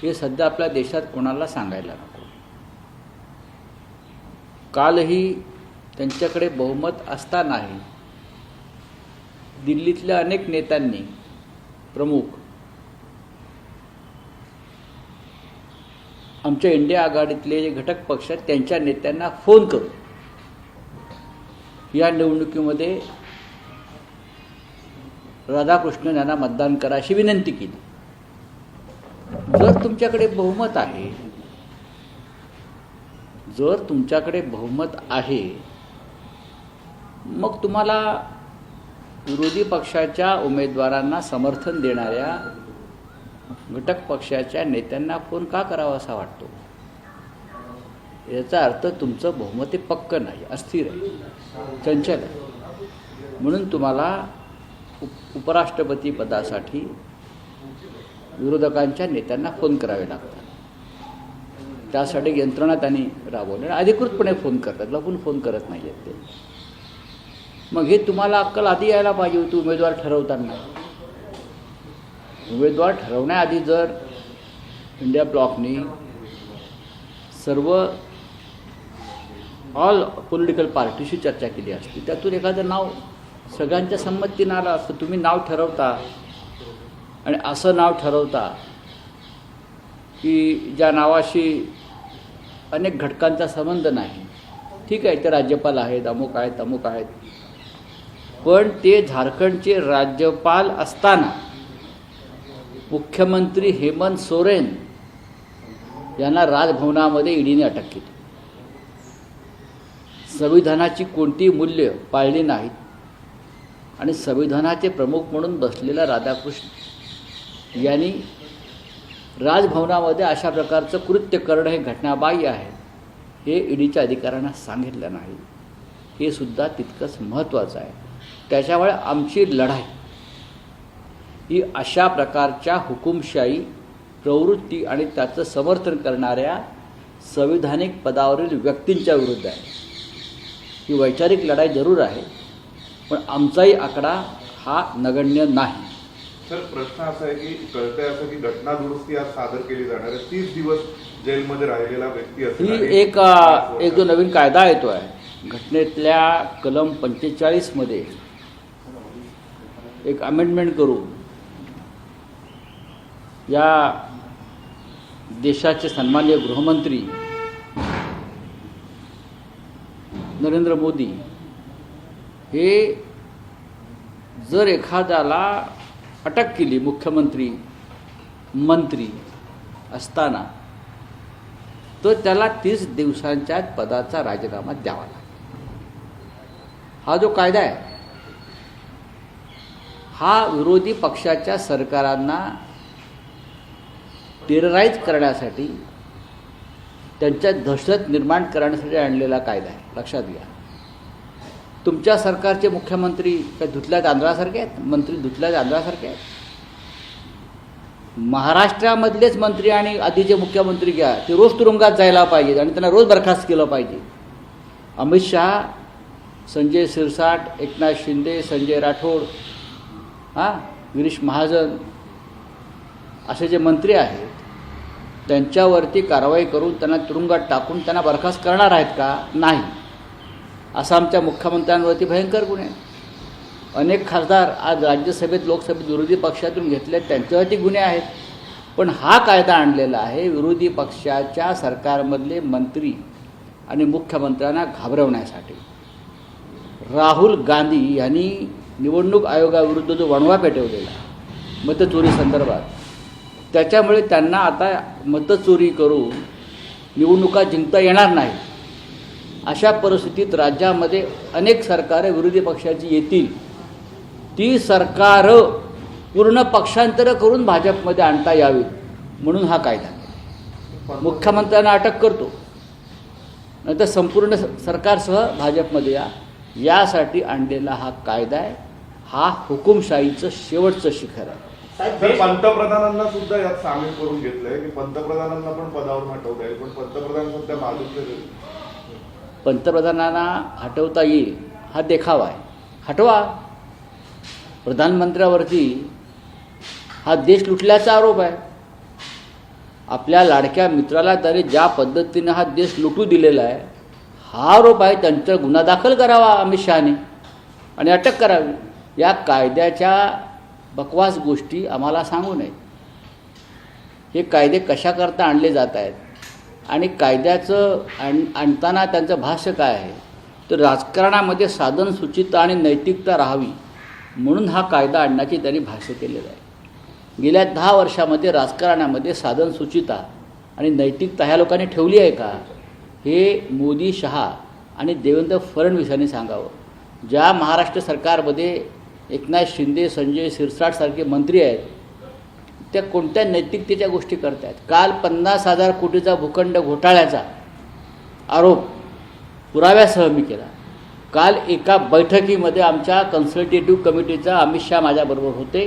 हे सध्या आपल्या देशात कोणाला सांगायला नको। कालही त्यांच्याकडे बहुमत असतानाही दिल्लीतल्या अनेक नेत्यांनी प्रमुख आमच्या इंडिया आघाडीतले जे घटक पक्ष आहेत त्यांच्या नेत्यांना फोन करून या निवडणुकीमध्ये राधाकृष्णन यांना मतदान करा अशी विनंती केली। जर तुमच्याकडे बहुमत आहे मग तुम्हाला विरोधी पक्षाच्या उमेदवारांना समर्थन देणाऱ्या घटक पक्षाच्या नेत्यांना फोन का करावा असा वाटतो? याचा अर्थ तुमचं बहुमत पक्क नाही, अस्थिर आहे, चंचल आहे। म्हणून तुम्हाला उपराष्ट्रपती पदासाठी विरोधकांच्या नेत्यांना फोन करावे लागतात। त्यासाठी यंत्रणा त्यांनी राबवली, अधिकृतपणे फोन करतात, लपून फोन करत नाही आहेत ते। मग हे तुम्हाला अक्कल आधी यायला पाहिजे होती उमेदवार ठरवताना। उमेदवार ठरवण्याआधी जर इंडिया ब्लॉकनी सर्व ऑल पॉलिटिकल पार्टीशी चर्चा केली असती, त्यातून एखादं नाव सगळ्यांच्या संमतीनं आलं असतं। तुम्ही नाव ठरवता आणि असं नाव ठरवता की ज्या नावाशी अनेक घटकांचा संबंध नाही। ठीक आहे, ते राज्यपाल आहेत, अमुक आहेत, तमुक आहेत, पण ते झारखंडचे राज्यपाल असताना मुख्यमंत्री हेमंत सोरेन यांना राजभवनामध्ये ईडीने अटक केली। संविधानाची कोणती मूल्य पाळली नाहीत आणि संविधानाचे प्रमुख म्हणून बसलेला राधाकृष्ण यांनी राजभवनामध्ये अशा प्रकारचं कृत्य करणं हे घटनाबाह्य आहे हे ईडीच्या अधिकाऱ्यांना सांगितलं नाही। हे सुद्धा तितकंच महत्त्वाचं आहे। त्याच्यामुळे आमची लढाई ही अशा प्रकारच्या हुकुमशाही प्रवृत्ती आणि त्याचं समर्थन करणाऱ्या संविधानिक पदावरील व्यक्तींच्या विरुद्ध आहे। ही वैचारिक लढाई जरूर आहे, पण आमचाही आकडा हा नगण्य नाही। सर, प्रश्न असा आहे की कळतंय असं की घटना दुरुस्ती आज सादर केली जाणार आहे, 30 दिवस जेलमध्ये राहिलेला व्यक्ती असेल। ही एक जो नवीन कायदा येतो आहे घटनेतल्या कलम 45 मध्ये एक अमेंडमेंट करून या देशाचे सन्माननीय गृहमंत्री नरेंद्र मोदी हे जर एखाद्याला अटक केली मुख्यमंत्री मंत्री असताना तर त्याला 30 दिवसांच्या पदाचा राजीनामा द्यावा लागतो। हा जो कायदा आहे हा विरोधी पक्षाच्या सरकारांना टेरराईज करण्यासाठी, त्यांच्यात दहशत निर्माण करण्यासाठी आणलेला कायदा आहे। लक्षात घ्या, तुमच्या सरकारचे मुख्यमंत्री काय धुतल्या तांदळासारखे आहेत? मंत्री धुतल्या तांदळासारखे आहेत? महाराष्ट्रामधलेच मंत्री आणि आधीचे मुख्यमंत्री घ्या, ते रोज तुरुंगात जायला पाहिजेत आणि त्यांना रोज बरखास्त केलं पाहिजे। अमित शहा, संजय सिरसाट, एकनाथ शिंदे, संजय राठोड, गिरीश महाजन असे जे मंत्री आहेत त्यांच्यावरती कारवाई करून त्यांना तुरुंगात टाकून त्यांना बरखास्त करणार आहेत का? नाही। असा आमच्या मुख्यमंत्र्यांवरती भयंकर गुन्हे आहेत। अनेक खासदार आज राज्यसभेत लोकसभेत विरोधी पक्षातून घेतले, त्यांच्यावरती गुन्हे आहेत। पण हा कायदा आणलेला आहे विरोधी पक्षाच्या सरकारमधले मंत्री आणि मुख्यमंत्र्यांना घाबरवण्यासाठी। राहुल गांधी यांनी निवडणूक आयोगाविरुद्ध जो वणवा पेटवलेला मतचोरी संदर्भात, त्याच्यामुळे त्यांना आता मतचोरी करून निवडणुका जिंकता येणार नाही। अशा परिस्थितीत राज्यामध्ये अनेक सरकारे विरोधी पक्षाची येतील, ती सरकारं पूर्ण पक्षांतर करून भाजपमध्ये आणता यावीत म्हणून हा कायदा मुख्यमंत्र्यांना अटक करतो, नंतर संपूर्ण सरकारसह भाजपमध्ये यासाठी आणलेला हा कायदा आहे। हा हुकुमशाहीचं शेवटचं शिखर आहे। पंतप्रधानांना सुद्धा यात सामील करून घेतलंय की पंतप्रधानांना पण पदावरून हटवता येईल, पण पंतप्रधान सध्या बाजूचे। पंतप्रधानांना हटवता येईल हा देखावा आहे, हटवा। प्रधानमंत्र्यावरती हा देश लुटल्याचा आरोप आहे. आपल्या लाडक्या मित्राला तरी ज्या पद्धतीनं हा देश लुटू दिलेला आहे, हा आरोप आहे. त्यांचा गुन्हा दाखल करावा अमित शहाने आणि अटक करावी. या कायद्याच्या बकवास गोष्टी आम्हाला सांगू नये. हे कायदे कशाकरता आणले जात आहेत आणि कायद्याचं आणताना त्यांचं भाष्य काय आहे, तर राजकारणामध्ये साधन सुचिता आणि नैतिकता राहावी म्हणून हा कायदा आणण्याचे त्यांनी भाष्य केलेलं आहे. गेल्या 10 वर्षामध्ये राजकारणामध्ये साधन सुचिता आणि नैतिकता ह्या लोकांनी ठेवली आहे का, हे मोदी, शहा आणि देवेंद्र फडणवीस यांनी सांगावं. ज्या महाराष्ट्र सरकारमध्ये एकनाथ शिंदे, संजय शिरसाट मंत्री आहेत, त्या कोणत्या नैतिकतेच्या गोष्टी करत आहेत. काल 50,000 कोटीचा भूखंड घोटाळ्याचा आरोप पुराव्यासह मी केला. काल एका बैठकीमध्ये आमच्या कन्सल्टेटिव्ह कमिटीचा अमित शहा माझ्याबरोबर होते.